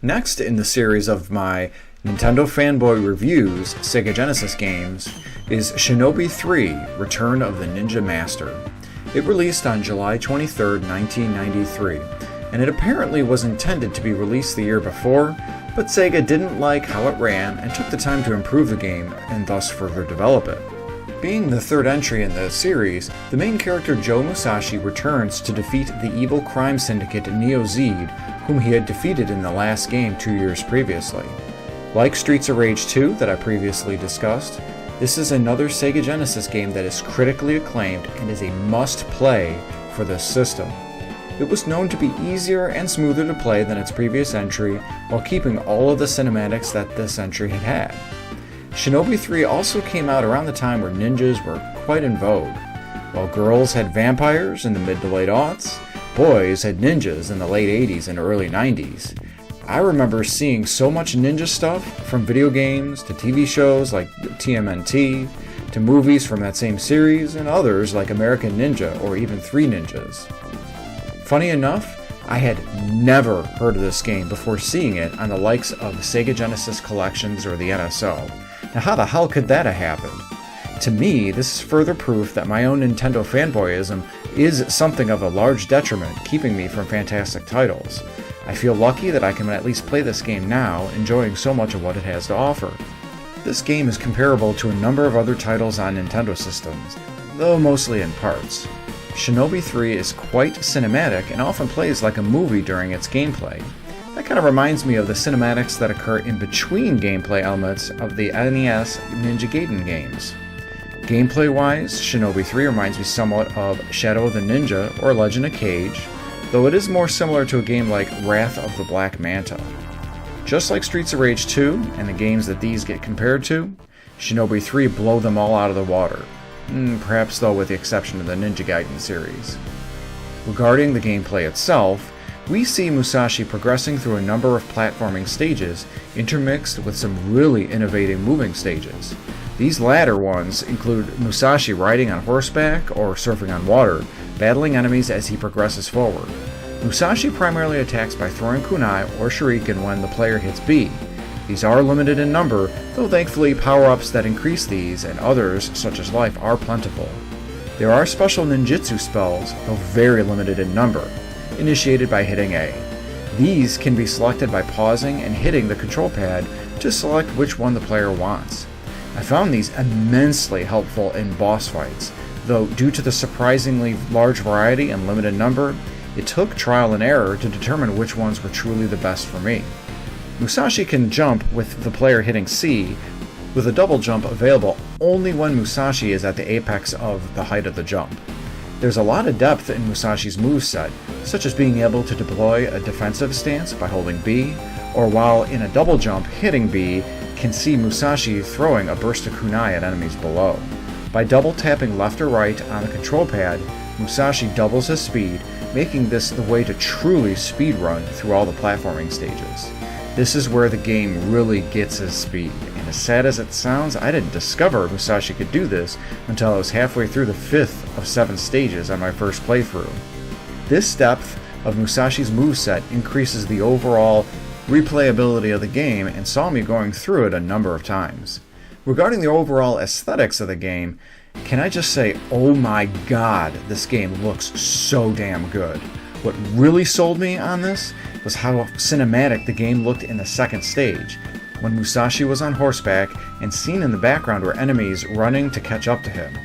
Next in the series of my Nintendo Fanboy Reviews Sega Genesis games is Shinobi III: Return of the Ninja Master. It released on July 23, 1993, and it apparently was intended to be released the year before, but Sega didn't like how it ran and took the time to improve the game and thus further develop it. Being the third entry in the series, the main character Joe Musashi returns to defeat the evil crime syndicate Neo Zed, whom he had defeated in the last game 2 years previously. Like Streets of Rage 2 that I previously discussed, this is another Sega Genesis game that is critically acclaimed and is a must-play for this system. It was known to be easier and smoother to play than its previous entry, while keeping all of the cinematics that this entry had had. Shinobi 3 also came out around the time where ninjas were quite in vogue. While girls had vampires in the mid to late aughts, boys had ninjas in the late 80s and early 90s. I remember seeing so much ninja stuff, from video games to TV shows like TMNT, to movies from that same series, and others like American Ninja or even Three Ninjas. Funny enough, I had never heard of this game before seeing it on the likes of the Sega Genesis Collections or the NSO. Now how the hell could that have happened? To me, this is further proof that my own Nintendo fanboyism is something of a large detriment, keeping me from fantastic titles. I feel lucky that I can at least play this game now, enjoying so much of what it has to offer. This game is comparable to a number of other titles on Nintendo systems, though mostly in parts. Shinobi 3 is quite cinematic and often plays like a movie during its gameplay. That kind of reminds me of the cinematics that occur in between gameplay elements of the NES Ninja Gaiden games. Gameplay-wise, Shinobi 3 reminds me somewhat of Shadow of the Ninja or Legend of Cage, though it is more similar to a game like Wrath of the Black Manta. Just like Streets of Rage 2 and the games that these get compared to, Shinobi 3 blow them all out of the water, perhaps though with the exception of the Ninja Gaiden series. Regarding the gameplay itself, we see Musashi progressing through a number of platforming stages, intermixed with some really innovative moving stages. These latter ones include Musashi riding on horseback or surfing on water, battling enemies as he progresses forward. Musashi primarily attacks by throwing kunai or shuriken when the player hits B. These are limited in number, though thankfully power-ups that increase these and others, such as life, are plentiful. There are special ninjutsu spells, though very limited in number, initiated by hitting A. These can be selected by pausing and hitting the control pad to select which one the player wants. I found these immensely helpful in boss fights, though due to the surprisingly large variety and limited number, it took trial and error to determine which ones were truly the best for me. Musashi can jump with the player hitting C, with a double jump available only when Musashi is at the apex of the height of the jump. There's a lot of depth in Musashi's moveset, such as being able to deploy a defensive stance by holding B, or while in a double jump hitting B, can see Musashi throwing a burst of kunai at enemies below. By double tapping left or right on the control pad, Musashi doubles his speed, making this the way to truly speedrun through all the platforming stages. This is where the game really gets his speed, and as sad as it sounds, I didn't discover Musashi could do this until I was halfway through the 5th of 7 stages on my first playthrough. This depth of Musashi's moveset increases the overall replayability of the game and saw me going through it a number of times. Regarding the overall aesthetics of the game, can I just say, oh my god, this game looks so damn good. What really sold me on this was how cinematic the game looked in the second stage, when Musashi was on horseback and seen in the background were enemies running to catch up to him.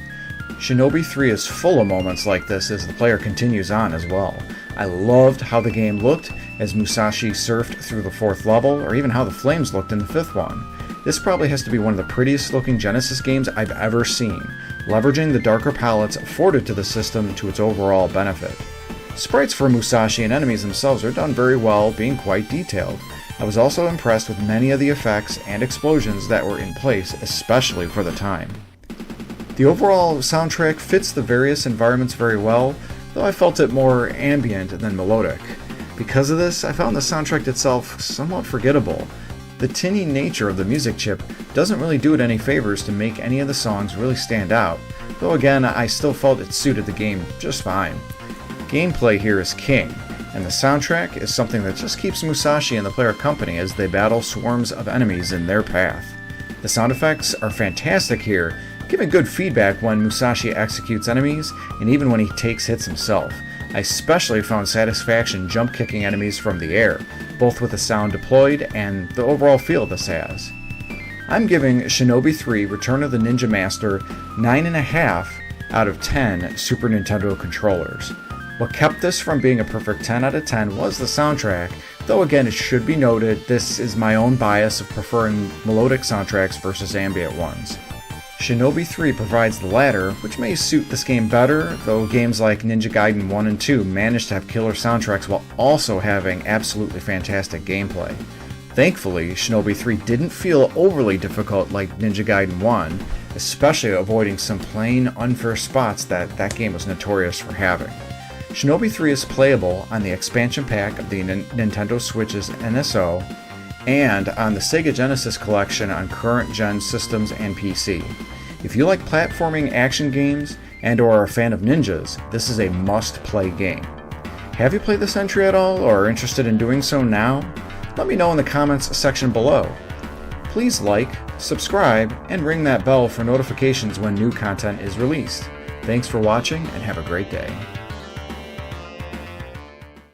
Shinobi 3 is full of moments like this as the player continues on as well. I loved how the game looked as Musashi surfed through the 4th level, or even how the flames looked in the 5th one. This probably has to be one of the prettiest looking Genesis games I've ever seen, leveraging the darker palettes afforded to the system to its overall benefit. Sprites for Musashi and enemies themselves are done very well, being quite detailed. I was also impressed with many of the effects and explosions that were in place, especially for the time. The overall soundtrack fits the various environments very well, though I felt it more ambient than melodic. Because of this, I found the soundtrack itself somewhat forgettable. The tinny nature of the music chip doesn't really do it any favors to make any of the songs really stand out, though again, I still felt it suited the game just fine. Gameplay here is king, and the soundtrack is something that just keeps Musashi and the player company as they battle swarms of enemies in their path. The sound effects are fantastic here, giving good feedback when Musashi executes enemies and even when he takes hits himself. I especially found satisfaction jump kicking enemies from the air, both with the sound deployed and the overall feel this has. I'm giving Shinobi 3 Return of the Ninja Master 9.5 out of 10 Super Nintendo controllers. What kept this from being a perfect 10 out of 10 was the soundtrack, though again it should be noted this is my own bias of preferring melodic soundtracks versus ambient ones. Shinobi 3 provides the latter, which may suit this game better, though games like Ninja Gaiden 1 and 2 managed to have killer soundtracks while also having absolutely fantastic gameplay. Thankfully, Shinobi 3 didn't feel overly difficult like Ninja Gaiden 1, especially avoiding some plain unfair spots that game was notorious for having. Shinobi 3 is playable on the expansion pack of the Nintendo Switch's NSO and on the Sega Genesis Collection on current-gen systems and PC. If you like platforming action games and or are a fan of ninjas, this is a must-play game. Have you played this entry at all or are interested in doing so now? Let me know in the comments section below. Please like, subscribe, and ring that bell for notifications when new content is released. Thanks for watching and have a great day.